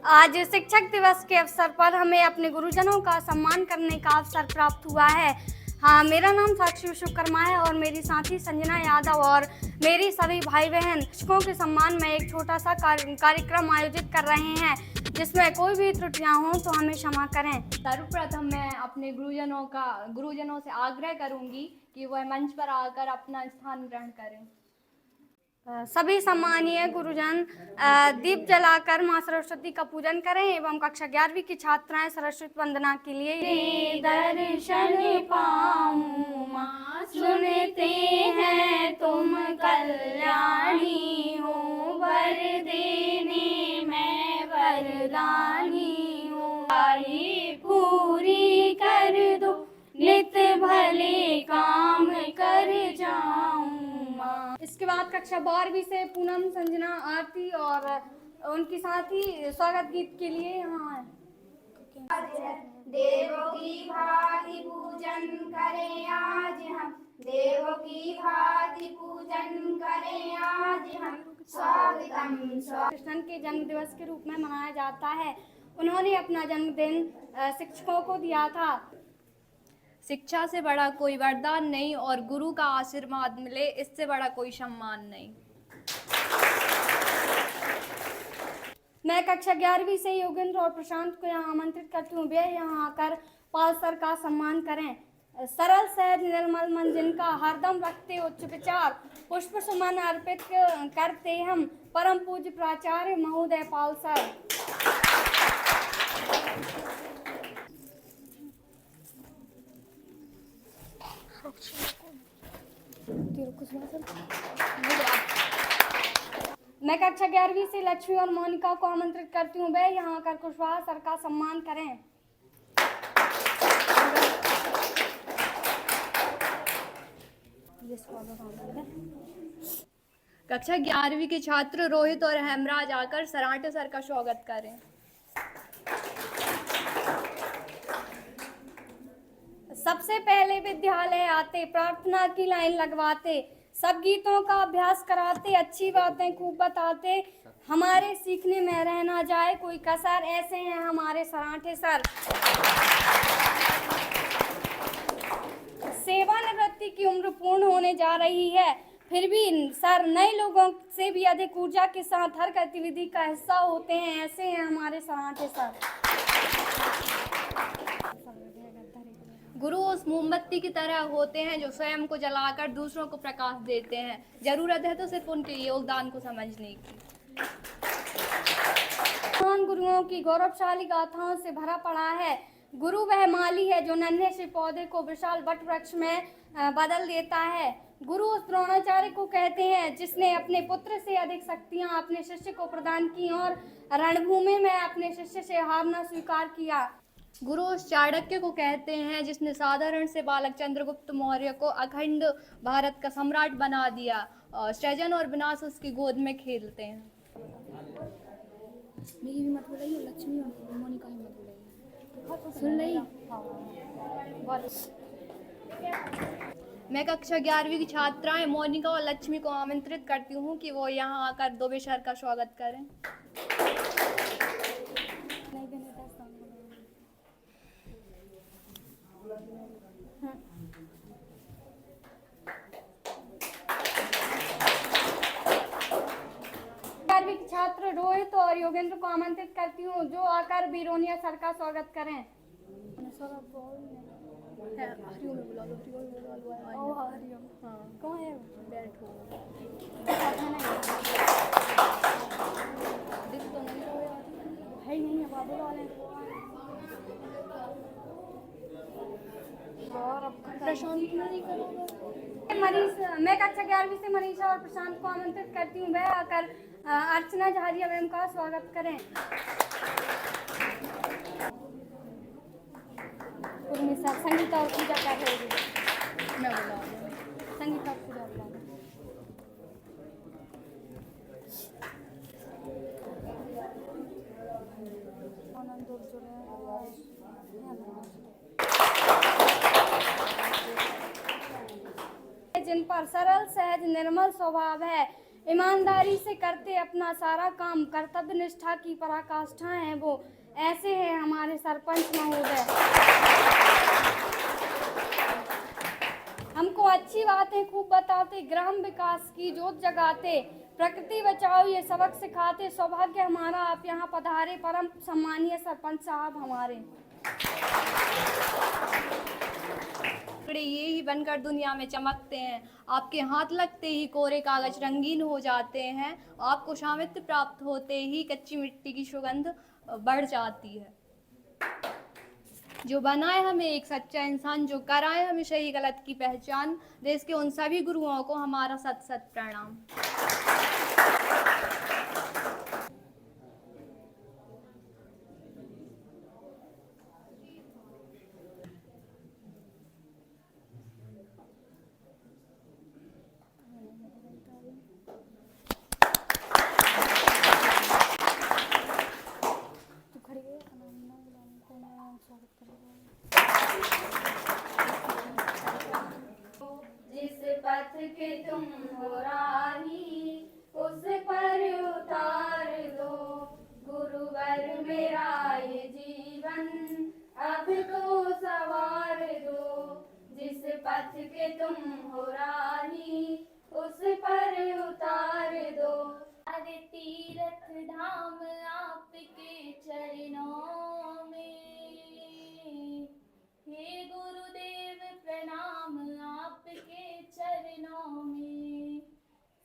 आज शिक्षक दिवस के अवसर पर हमें अपने गुरुजनों का सम्मान करने का अवसर प्राप्त हुआ है। हाँ, मेरा नाम साक्षी विश्वकर्मा है और मेरी साथी संजना यादव और मेरी सभी भाई बहन शिक्षकों के सम्मान में एक छोटा सा कार्यक्रम आयोजित कर रहे हैं, जिसमें कोई भी त्रुटियां हों तो हमें क्षमा करें। सर्वप्रथम मैं अपने गुरुजनों से आग्रह करूंगी कि वह मंच पर आकर अपना स्थान ग्रहण करें। सभी सम्मानीय गुरुजन दीप जलाकर मां सरस्वती का पूजन करें एवं कक्षा 11वीं की छात्राएं सरस्वती वंदना के लिए दर्शन पाऊं मां, सुनते हैं तुम कल्याणी हो, वर देने मैं वरदानी हूँ, पूरी कर दो नित भले काम कर जाऊं। इसके बाद कक्षा 12वीं से पूनम, संजना, आरती और उनकी साथी स्वागत गीत के लिए यहाँ है। देवों की भांति पूजन करें आज हम, देवों की भांति पूजन करें आज हम, स्वागतम। कृष्ण के जन्म दिवस के रूप में मनाया जाता है। उन्होंने अपना जन्मदिन शिक्षकों को दिया था। शिक्षा से बड़ा कोई वरदान नहीं और गुरु का आशीर्वाद मिले इससे बड़ा कोई सम्मान नहीं। मैं कक्षा 11वीं से योगेंद्र और प्रशांत को यहाँ आमंत्रित करती हूँ, वे यहाँ आकर पाल सर का सम्मान करें। सरल सहज निर्मल मन जिनका हरदम रखते उच्च विचार, पुष्प सुमन अर्पित करते हम परम पूज्य प्राचार्य महोदय पाल सर। मैं कक्षा 11वीं से लक्ष्मी और मोनिका को आमंत्रित करती हूँ, वे यहाँ आकर कुशवाहा सर का सम्मान करें। कक्षा 11वीं के छात्र रोहित और हेमराज आकर सरांटे सर का स्वागत करें। सबसे पहले विद्यालय आते, प्रार्थना की लाइन लगवाते, सब गीतों का अभ्यास कराते, अच्छी बातें खूब बताते, हमारे सीखने में रह ना जाए कोई कसर, ऐसे हैं हमारे सरांठे सर। सेवानिवृत्ति की उम्र पूर्ण होने जा रही है, फिर भी सर नए लोगों से भी अधिक ऊर्जा के साथ हर गतिविधि का हिस्सा होते हैं, ऐसे हैं हमारे सरांठे सर। गुरु उस मोमबत्ती की तरह होते हैं जो स्वयं को जलाकर दूसरों को प्रकाश देते हैं। जरूरत है तो सिर्फ उनके योगदान को समझने की। महान गुरुओं की गौरवशाली गाथाओं से भरा पड़ा है। गुरु वह माली है जो नन्हे से पौधे को विशाल वट वृक्ष में बदल देता है। गुरु उस द्रोणाचार्य को कहते हैं जिसने अपने पुत्र से अधिक शक्तियां अपने शिष्य को प्रदान की और रणभूमि में अपने शिष्य से हारना स्वीकार किया। गुरु उस चाणक्य को कहते हैं जिसने साधारण से बालक चंद्रगुप्त मौर्य को अखंड भारत का सम्राट बना दिया। सृजन और विनाश उसकी गोद में खेलते हैं। मेरी भी मत बोलिए, लक्ष्मी और मोनिका भी मत बोलिए। सुन रही? मैं कक्षा 11वीं की छात्राएं मोनिका और लक्ष्मी को आमंत्रित करती हूँ कि वो यहाँ आकर दुबे सर का स्वागत करें। छात्र रोहित और योगेंद्र को आमंत्रित करती हूँ जो आकर बीरोनिया सर का स्वागत करें। हरिओम बुला लो, हरिओम। हाँ, कौन है? बैठो। दिख तो नहीं रहा यार, है ही नहीं है, बाबू वाले और अब प्रशांत नहीं करोगे? मैं कक्षा 11वीं से मनीषा और प्रशांत को आमंत्रित करती हूँ, वह आकर अर्चना झारिया मैम का स्वागत करें। संगीता और पूजा कर रही है। संगीता और पूजा जिन पर सरल सहज निर्मल स्वभाव है, ईमानदारी से करते अपना सारा काम, कर्तव्य निष्ठा की पराकाष्ठा है वो। ऐसे हैं हमारे सरपंच महोदय। हमको अच्छी बातें खूब बताते, ग्राम विकास की जोत जगाते, प्रकृति बचाओ ये सबक सिखाते। सौभाग्य हमारा आप यहाँ पधारे, परम सम्मानीय सरपंच साहब हमारे। टुकड़े ये ही बनकर दुनिया में चमकते हैं, आपके हाथ लगते ही कोरे कागज रंगीन हो जाते हैं, आपको सामित्य प्राप्त होते ही कच्ची मिट्टी की सुगंध बढ़ जाती है। जो बनाए हमें एक सच्चा इंसान, जो कराए हमें सही गलत की पहचान, देश के उन सभी गुरुओं को हमारा सत सत प्रणाम। जिस पथ के तुम हो राही उस पर उतार दो, गुरुवर मेरा ये जीवन अब तो सवार दो। जिस पथ के तुम हो राही उस पर उतार दो। हर तीर्थ धाम आपके चरणों में, हे गुरुदेव प्रणाम आपके चरणों में।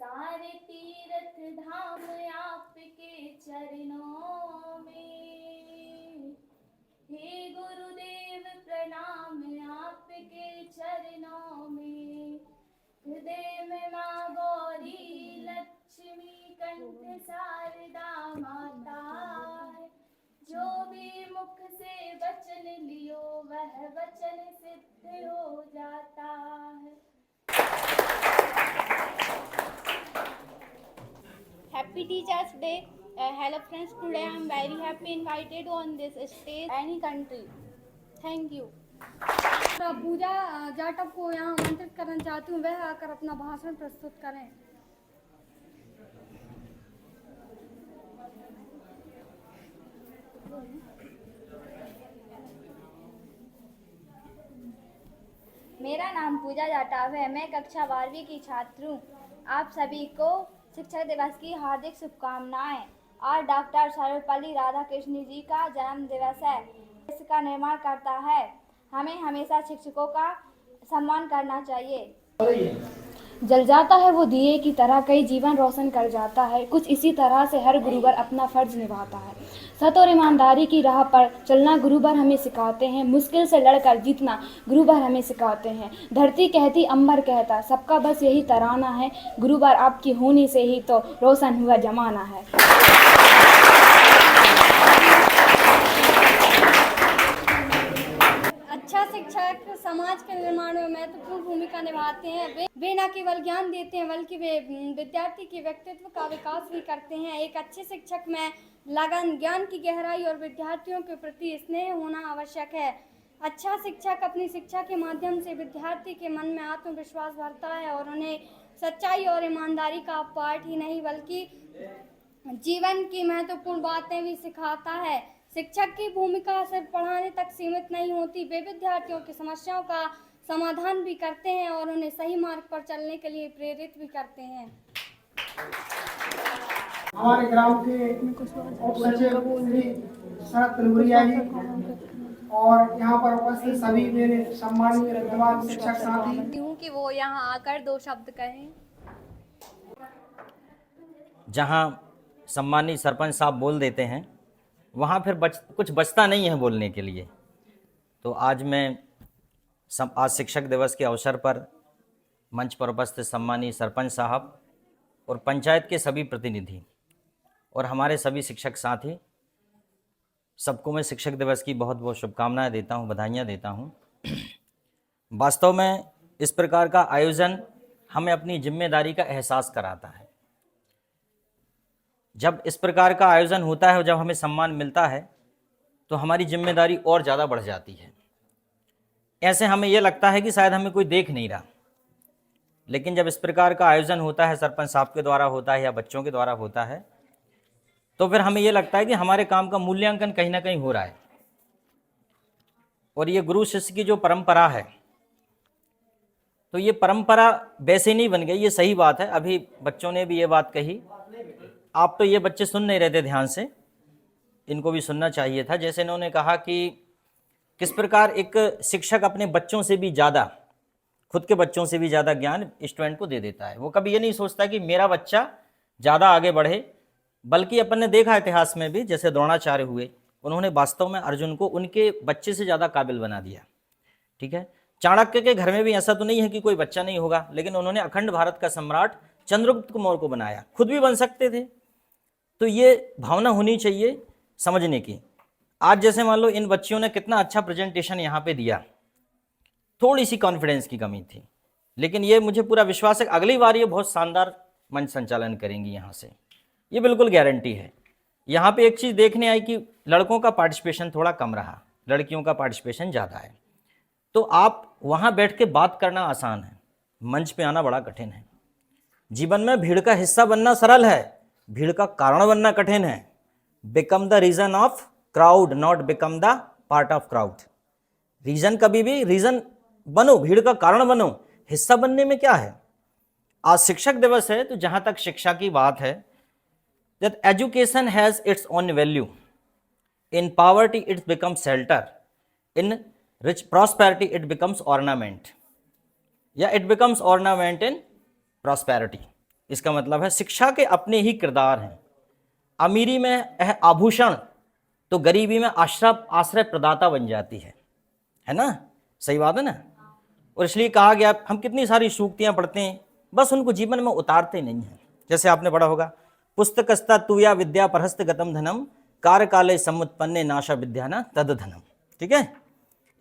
सारे तीर्थ धाम आपके चरणों में, हे गुरुदेव प्रणाम आपके चरणों में। हृदय में माँ गौरी लक्ष्मी कंठ शारदा माता है, जो भी मुख से वचन लियो वह वचन सिद्ध हो जाता है। Happy Teachers Day. Hello friends, today I am very happy invited on this stage any country. Thank you. पूजा जाटव को यहाँ आमंत्रित करना चाहती हूँ, वह आकर अपना भाषण प्रस्तुत करें। मेरा नाम पूजा जाटव है, मैं कक्षा 12वीं की छात्र हूँ। आप सभी को शिक्षक दिवस की हार्दिक शुभकामनाएं। आज डॉक्टर सर्वपल्ली राधाकृष्ण जी का जन्म दिवस है। देश का निर्माण करता है, हमें हमेशा शिक्षकों का सम्मान करना चाहिए। जल जाता है वो दिए की तरह, कई जीवन रोशन कर जाता है। कुछ इसी तरह से हर गुरुवर अपना फर्ज निभाता है। सत और ईमानदारी की राह पर चलना गुरुवर हमें सिखाते हैं, मुश्किल से लड़कर जीतना गुरुवर हमें सिखाते हैं। धरती कहती अंबर कहता, सबका बस यही तराना है, गुरुवर आपकी होनी से ही तो रोशन हुआ जमाना है। अच्छा शिक्षक समाज के निर्माण में महत्वपूर्ण भूमिका निभाते हैं। वे न केवल ज्ञान देते हैं बल्कि वे विद्यार्थी के व्यक्तित्व का विकास भी करते हैं। एक अच्छे शिक्षक में लगन, ज्ञान की गहराई और विद्यार्थियों के प्रति स्नेह होना आवश्यक है। अच्छा शिक्षक अपनी शिक्षा के माध्यम से विद्यार्थी के मन में आत्मविश्वास भरता है और उन्हें सच्चाई और ईमानदारी का पाठ ही नहीं बल्कि जीवन की महत्वपूर्ण बातें भी सिखाता है। शिक्षक की भूमिका सिर्फ पढ़ाने तक सीमित नहीं होती, वे विद्यार्थियों की समस्याओं का समाधान भी करते हैं और उन्हें सही मार्ग पर चलने के लिए प्रेरित भी करते हैं। हमारे ग्राम के उप सचिव श्री शरद तनपुरिया जी और यहाँ पर उपस्थित सभी मेरे सम्मानित विद्वान शिक्षक साथी, हूँ कि वो यहाँ आकर दो शब्द कहें। जहाँ सम्मानित सरपंच साहब बोल देते हैं वहाँ फिर कुछ बचता नहीं है बोलने के लिए। तो आज मैं आज शिक्षक दिवस के अवसर पर मंच पर उपस्थित सम्मानित सरपंच साहब और पंचायत के सभी प्रतिनिधि और हमारे सभी शिक्षक साथी, सबको मैं शिक्षक दिवस की बहुत बहुत शुभकामनाएं देता हूं, बधाइयां देता हूं। वास्तव में इस प्रकार का आयोजन हमें अपनी जिम्मेदारी का एहसास कराता है। जब इस प्रकार का आयोजन होता है और जब हमें सम्मान मिलता है तो हमारी जिम्मेदारी और ज़्यादा बढ़ जाती है। ऐसे हमें यह लगता है कि शायद हमें कोई देख नहीं रहा, लेकिन जब इस प्रकार का आयोजन होता है, सरपंच साहब के द्वारा होता है या बच्चों के द्वारा होता है, तो फिर हमें ये लगता है कि हमारे काम का मूल्यांकन कहीं ना कहीं हो रहा है। और ये गुरु शिष्य की जो परंपरा है, तो ये परंपरा वैसे नहीं बन गई, ये सही बात है। अभी बच्चों ने भी ये बात कही, आप तो ये बच्चे सुन नहीं रहे थे ध्यान से, इनको भी सुनना चाहिए था। जैसे इन्होंने कहा कि किस प्रकार एक शिक्षक अपने बच्चों से भी ज़्यादा, खुद के बच्चों से भी ज़्यादा ज्ञान स्टूडेंट को दे देता है। वो कभी ये नहीं सोचता कि मेरा बच्चा ज़्यादा आगे बढ़े, बल्कि अपन ने देखा इतिहास में भी, जैसे द्रोणाचार्य हुए, उन्होंने वास्तव में अर्जुन को उनके बच्चे से ज़्यादा काबिल बना दिया। ठीक है, चाणक्य के घर में भी ऐसा तो नहीं है कि कोई बच्चा नहीं होगा, लेकिन उन्होंने अखंड भारत का सम्राट चंद्रगुप्त मौर्य को बनाया, खुद भी बन सकते थे। तो ये भावना होनी चाहिए समझने की। आज जैसे मान लो इन बच्चियों ने कितना अच्छा प्रेजेंटेशन यहाँ पे दिया, थोड़ी सी कॉन्फिडेंस की कमी थी, लेकिन ये मुझे पूरा विश्वास है अगली बार ये बहुत शानदार मंच संचालन करेंगी यहाँ से, ये बिल्कुल गारंटी है। यहाँ पे एक चीज़ देखने आई कि लड़कों का पार्टिसिपेशन थोड़ा कम रहा, लड़कियों का पार्टिसिपेशन ज़्यादा है। तो आप वहाँ बैठ के बात करना आसान है, मंच पे आना बड़ा कठिन है। जीवन में भीड़ का हिस्सा बनना सरल है, भीड़ का कारण बनना कठिन है। Become the reason of crowd, not become the part of crowd. Reason कभी भी रीजन बनो, भीड़ का कारण बनो, हिस्सा बनने में क्या है। आज शिक्षक दिवस है, तो जहां तक शिक्षा की बात है, that education has its own value. In poverty it becomes shelter, in rich prosperity it becomes ornament, या it becomes ornament in prosperity। इसका मतलब है शिक्षा के अपने ही किरदार हैं। अमीरी में आभूषण, तो गरीबी में आश्रय प्रदाता बन जाती है ना, सही बात है ना। और इसलिए कहा गया, हम कितनी सारी सूक्तियां पढ़ते हैं, बस उनको जीवन में उतारते नहीं हैं। जैसे आपने पढ़ा होगा, पुस्तकस्ता तुया विद्या परहस्त गतम धनम, कार्य काले समुत्पन्ने नाशा विद्या न तद धनम। ठीक है,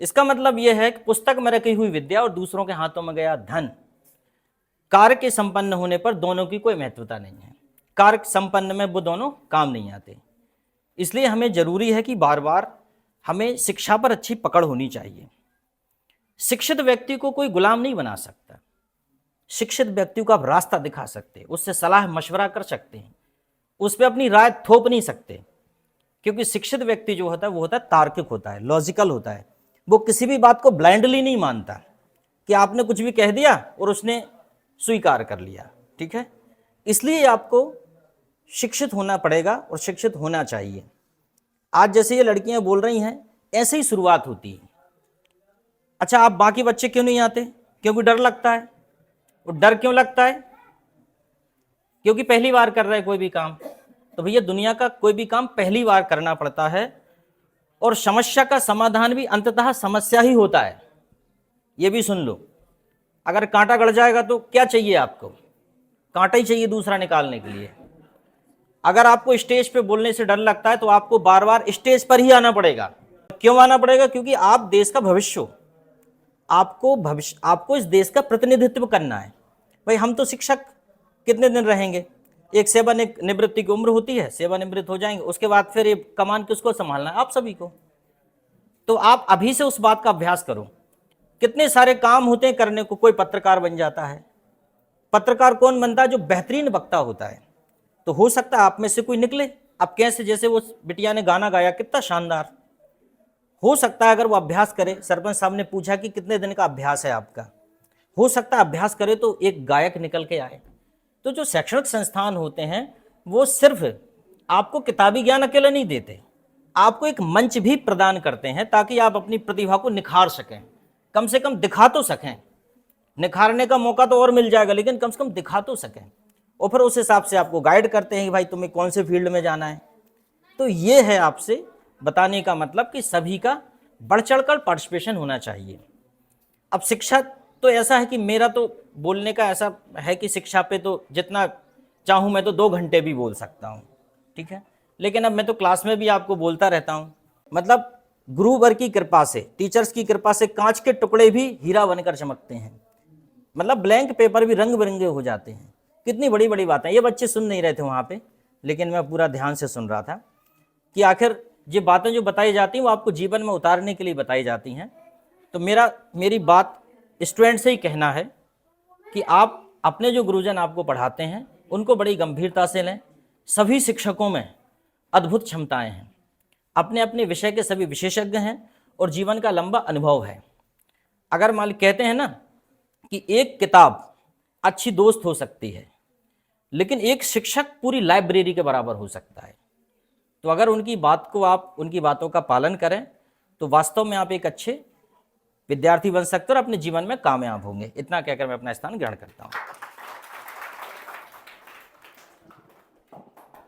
इसका मतलब यह है कि पुस्तक में रखी हुई विद्या और दूसरों के हाथों में गया धन, कार्य के संपन्न होने पर दोनों की कोई महत्वता नहीं है। कार्य संपन्न में वो दोनों काम नहीं आते। इसलिए हमें जरूरी है कि बार बार हमें शिक्षा पर अच्छी पकड़ होनी चाहिए। शिक्षित व्यक्ति को कोई गुलाम नहीं बना सकता। शिक्षित व्यक्ति को आप रास्ता दिखा सकते, उससे सलाह मशवरा कर सकते हैं, उस पर अपनी राय थोप नहीं सकते, क्योंकि शिक्षित व्यक्ति जो होता है वो होता है तार्किक होता है, लॉजिकल होता है। वो किसी भी बात को ब्लाइंडली नहीं मानता कि आपने कुछ भी कह दिया और उसने स्वीकार कर लिया। ठीक है, इसलिए आपको शिक्षित होना पड़ेगा और शिक्षित होना चाहिए। आज जैसे ये लड़कियां बोल रही हैं, ऐसे ही शुरुआत होती है। अच्छा, आप बाकी बच्चे क्यों नहीं आते? क्योंकि डर लगता है। और डर क्यों लगता है? क्योंकि पहली बार कर रहे हैं कोई भी काम। तो भैया दुनिया का कोई भी काम पहली बार करना पड़ता है, और समस्या का समाधान भी अंततः समस्या ही होता है। ये भी सुन लो, अगर कांटा गड़ जाएगा तो क्या चाहिए आपको? कांटा ही चाहिए दूसरा निकालने के लिए। अगर आपको स्टेज पे बोलने से डर लगता है तो आपको बार बार स्टेज पर ही आना पड़ेगा। क्यों आना पड़ेगा? क्योंकि आप देश का भविष्य हो, आपको इस देश का प्रतिनिधित्व करना है। भाई हम तो शिक्षक कितने दिन रहेंगे? एक सेवानिवृत्ति की उम्र होती है, सेवानिवृत्त हो जाएंगे, उसके बाद फिर ये कमान किसको संभालना है? आप सभी को। तो आप अभी से उस बात का अभ्यास करो। कितने सारे काम होते हैं करने को। कोई पत्रकार बन जाता है। पत्रकार कौन बनता है? जो बेहतरीन वक्ता होता है। तो हो सकता है आप में से कोई निकले। अब कैसे, जैसे वो बिटिया ने गाना गाया, कितना शानदार। हो सकता है अगर वो अभ्यास करे, सरपंच साहब ने पूछा कि कितने दिन का अभ्यास है आपका, हो सकता है अभ्यास करे तो एक गायक निकल के आए। तो जो शैक्षणिक संस्थान होते हैं वो सिर्फ आपको किताबी ज्ञान अकेला नहीं देते, आपको एक मंच भी प्रदान करते हैं ताकि आप अपनी प्रतिभा को निखार सकें, कम से कम दिखा तो सकें। निखारने का मौका तो और मिल जाएगा, लेकिन कम से कम दिखा तो सकें। और फिर उस हिसाब से आपको गाइड करते हैं कि भाई तुम्हें कौन से फील्ड में जाना है। तो ये है आपसे बताने का मतलब कि सभी का बढ़ चढ़कर पार्टिसिपेशन होना चाहिए। अब शिक्षा तो ऐसा है कि मेरा तो बोलने का ऐसा है कि शिक्षा पे तो जितना चाहूँ मैं तो 2 घंटे भी बोल सकता हूँ, ठीक है। लेकिन अब मैं तो क्लास में भी आपको बोलता रहता हूँ। मतलब गुरुवर की कृपा से, टीचर्स की कृपा से कांच के टुकड़े भी हीरा बनकर चमकते हैं। मतलब ब्लैंक पेपर भी रंग बिरंगे हो जाते हैं। कितनी बड़ी बड़ी बातें। ये बच्चे सुन नहीं रहे थे वहाँ पे, लेकिन मैं पूरा ध्यान से सुन रहा था कि आखिर ये बातें जो बताई जाती हैं वो आपको जीवन में उतारने के लिए बताई जाती हैं। तो मेरी बात स्टूडेंट से ही कहना है कि आप अपने जो गुरुजन आपको पढ़ाते हैं उनको बड़ी गंभीरता से लें। सभी शिक्षकों में अद्भुत क्षमताएं हैं, अपने अपने विषय के सभी विशेषज्ञ हैं और जीवन का लंबा अनुभव है। अगर मान कहते हैं ना कि एक किताब अच्छी दोस्त हो सकती है, लेकिन एक शिक्षक पूरी लाइब्रेरी के बराबर हो सकता है। तो अगर उनकी बातों का पालन करें तो वास्तव में आप एक अच्छे विद्यार्थी बन सकते हो और अपने जीवन में कामयाब होंगे। इतना कहकर मैं अपना स्थान ग्रहण करता हूँ।